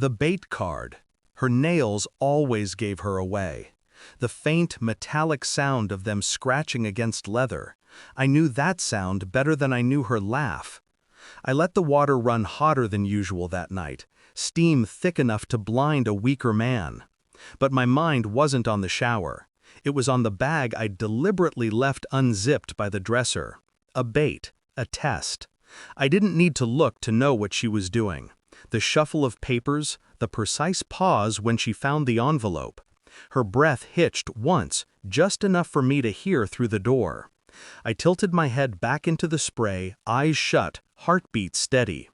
The bait card. Her nails always gave her away. The faint, metallic sound of them scratching against leather. I knew that sound better than I knew her laugh. I let the water run hotter than usual that night, steam thick enough to blind a weaker man. But my mind wasn't on the shower. It was on the bag I'd deliberately left unzipped by the dresser. A bait, a test. I didn't need to look to know what she was doing. The shuffle of papers, the precise pause when she found the envelope. Her breath hitched once, just enough for me to hear through the door. I tilted my head back into the spray, eyes shut, heartbeat steady.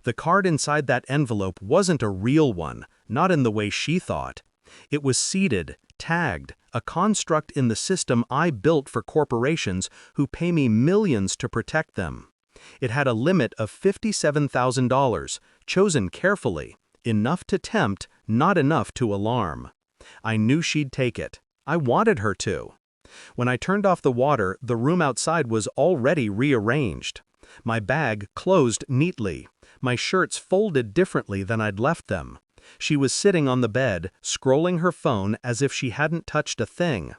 The card inside that envelope wasn't a real one, not in the way she thought. It was seeded, tagged, a construct in the system I built for corporations who pay me millions to protect them. It had a limit of $57,000, chosen carefully, enough to tempt, not enough to alarm. I knew she'd take it. I wanted her to. When I turned off the water, the room outside was already rearranged. My bag closed neatly, my shirts folded differently than I'd left them. She was sitting on the bed, scrolling her phone as if she hadn't touched a thing.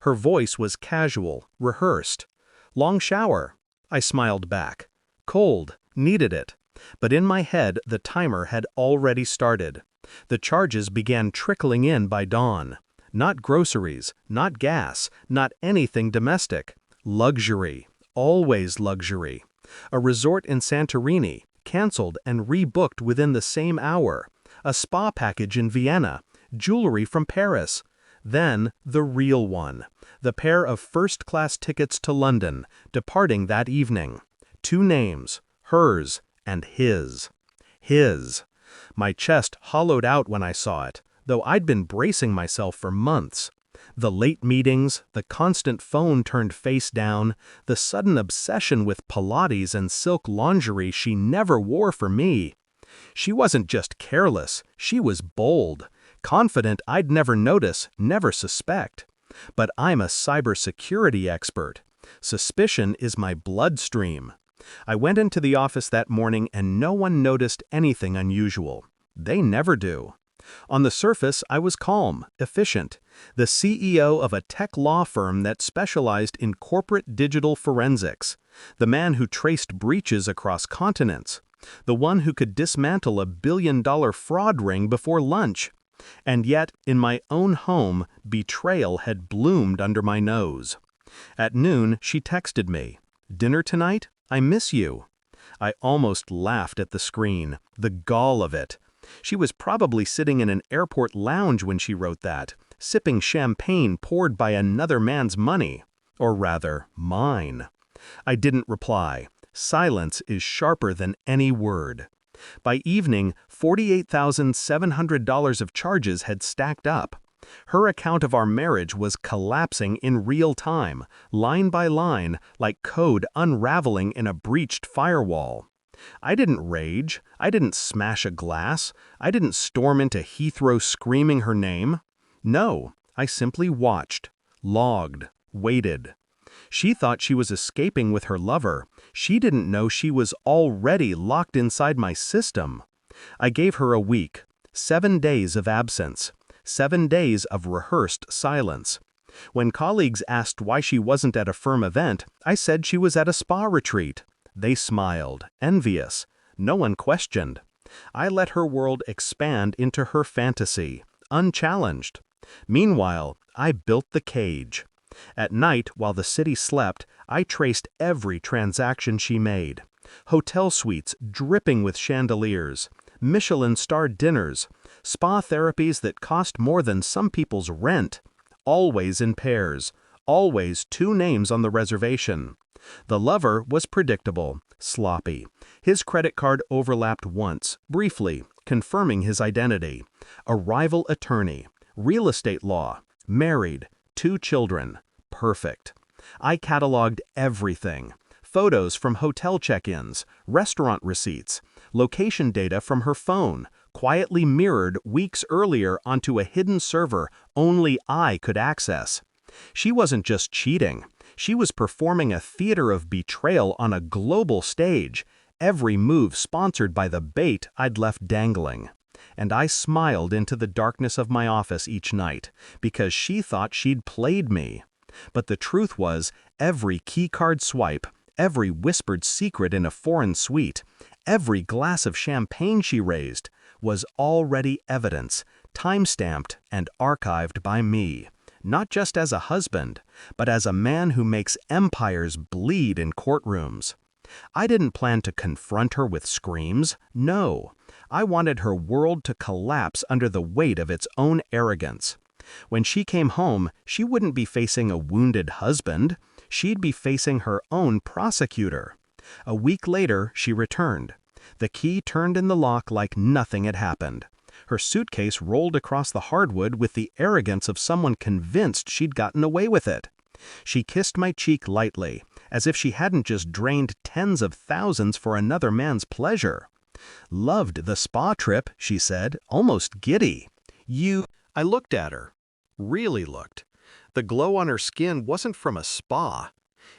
Her voice was casual, rehearsed. "Long shower." I smiled back. Cold, needed it. But in my head, the timer had already started. The charges began trickling in by dawn. Not groceries, not gas, not anything domestic. Luxury, always luxury. A resort in Santorini, canceled and rebooked within the same hour. A spa package in Vienna, jewelry from Paris. Then, the real one. The pair of first-class tickets to London, departing that evening. 2 names, hers and his. His. My chest hollowed out when I saw it, though I'd been bracing myself for months. The late meetings, the constant phone turned face down, the sudden obsession with Pilates and silk lingerie she never wore for me. She wasn't just careless, she was bold, confident I'd never notice, never suspect. But I'm a cybersecurity expert. Suspicion is my bloodstream. I went into the office that morning and no one noticed anything unusual. They never do. On the surface, I was calm, efficient, the CEO of a tech law firm that specialized in corporate digital forensics, the man who traced breaches across continents, the one who could dismantle a billion-dollar fraud ring before lunch. And yet, in my own home, betrayal had bloomed under my nose. At noon, she texted me, "Dinner tonight? I miss you." I almost laughed at the screen, the gall of it. She was probably sitting in an airport lounge when she wrote that, sipping champagne poured by another man's money. Or rather, mine. I didn't reply. Silence is sharper than any word. By evening, $48,700 of charges had stacked up. Her account of our marriage was collapsing in real time, line by line, like code unraveling in a breached firewall. I didn't rage, I didn't smash a glass, I didn't storm into Heathrow screaming her name. No, I simply watched, logged, waited. She thought she was escaping with her lover. She didn't know she was already locked inside my system. I gave her a week, 7 days of absence, 7 days of rehearsed silence. When colleagues asked why she wasn't at a firm event, I said she was at a spa retreat. They smiled, envious. No one questioned. I let her world expand into her fantasy, unchallenged. Meanwhile, I built the cage. At night, while the city slept, I traced every transaction she made. Hotel suites dripping with chandeliers, Michelin-starred dinners, spa therapies that cost more than some people's rent. Always in pairs, always 2 names on the reservation. The lover was predictable, sloppy. His credit card overlapped once, briefly, confirming his identity. A rival attorney, real estate law, married, 2 children. Perfect. I cataloged everything. Photos from hotel check-ins, restaurant receipts, location data from her phone, quietly mirrored weeks earlier onto a hidden server only I could access. She wasn't just cheating. She was performing a theater of betrayal on a global stage, every move sponsored by the bait I'd left dangling. And I smiled into the darkness of my office each night, because she thought she'd played me. But the truth was, every keycard swipe, every whispered secret in a foreign suite, every glass of champagne she raised, was already evidence, time-stamped and archived by me. Not just as a husband, but as a man who makes empires bleed in courtrooms. I didn't plan to confront her with screams, no. I wanted her world to collapse under the weight of its own arrogance. When she came home, she wouldn't be facing a wounded husband. She'd be facing her own prosecutor. A week later, she returned. The key turned in the lock like nothing had happened. Her suitcase rolled across the hardwood with the arrogance of someone convinced she'd gotten away with it. She kissed my cheek lightly, as if she hadn't just drained tens of thousands for another man's pleasure. "Loved the spa trip," she said, almost giddy. I looked at her. Really looked. The glow on her skin wasn't from a spa.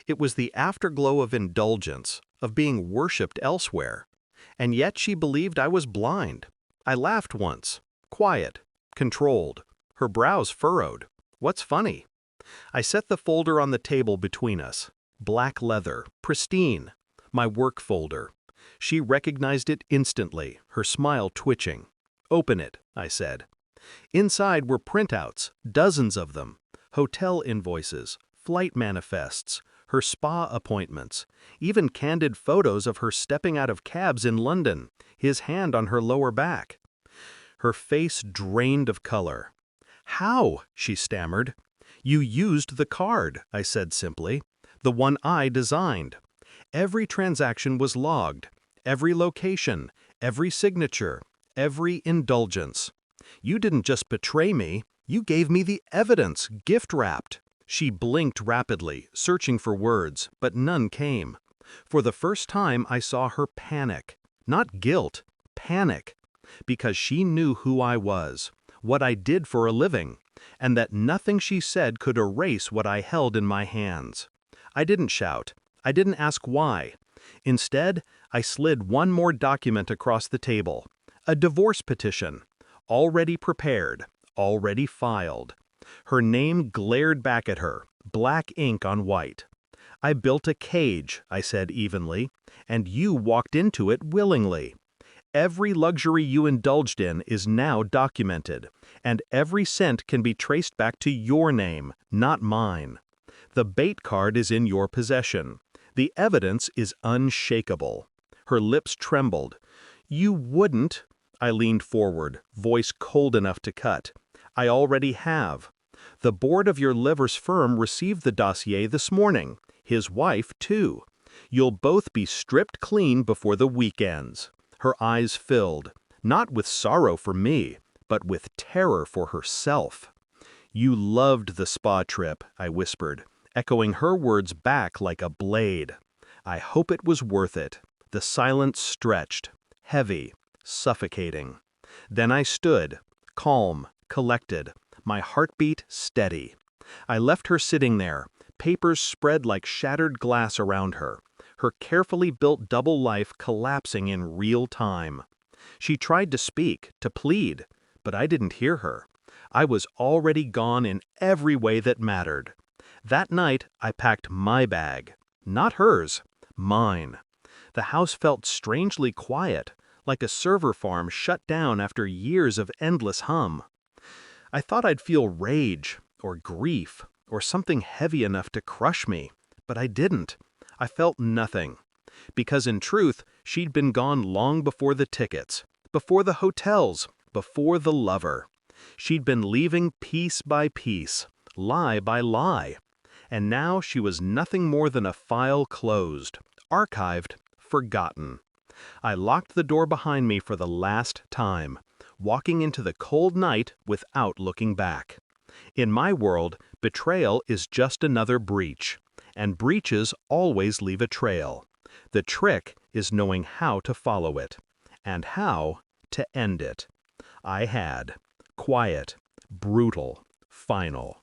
It was the afterglow of indulgence, of being worshipped elsewhere. And yet she believed I was blind. I laughed once. Quiet. Controlled. Her brows furrowed. What's funny? I set the folder on the table between us. Black leather. Pristine. My work folder. She recognized it instantly, her smile twitching. "Open it," I said. Inside were printouts, dozens of them. Hotel invoices, flight manifests, her spa appointments, even candid photos of her stepping out of cabs in London, his hand on her lower back. Her face drained of color. "How?" she stammered. "You used the card," I said simply. "The one I designed. Every transaction was logged. Every location, every signature, every indulgence. You didn't just betray me, you gave me the evidence, gift-wrapped." She blinked rapidly, searching for words, but none came. For the first time I saw her panic. Not guilt, panic. Because she knew who I was, what I did for a living, and that nothing she said could erase what I held in my hands. I didn't shout. I didn't ask why. Instead, I slid one more document across the table. A divorce petition. Already prepared, already filed. Her name glared back at her, black ink on white. "I built a cage," I said evenly, "and you walked into it willingly. Every luxury you indulged in is now documented, and every cent can be traced back to your name, not mine. The bait card is in your possession. The evidence is unshakable." Her lips trembled. "You wouldn't—" I leaned forward, voice cold enough to cut. "I already have. The board of your liver's firm received the dossier this morning. His wife, too. You'll both be stripped clean before the week ends." Her eyes filled, not with sorrow for me, but with terror for herself. "You loved the spa trip," I whispered, echoing her words back like a blade. "I hope it was worth it." The silence stretched, heavy, suffocating. Then I stood, calm, collected, my heartbeat steady. I left her sitting there, papers spread like shattered glass around her, her carefully built double life collapsing in real time. She tried to speak, to plead, but I didn't hear her. I was already gone in every way that mattered. That night, I packed my bag. Not hers, mine. The house felt strangely quiet, like a server farm shut down after years of endless hum. I thought I'd feel rage, or grief, or something heavy enough to crush me, but I didn't. I felt nothing. Because in truth, she'd been gone long before the tickets, before the hotels, before the lover. She'd been leaving piece by piece, lie by lie. And now she was nothing more than a file closed, archived, forgotten. I locked the door behind me for the last time, walking into the cold night without looking back. In my world, betrayal is just another breach, and breaches always leave a trail. The trick is knowing how to follow it, and how to end it. I had. Quiet, brutal, final.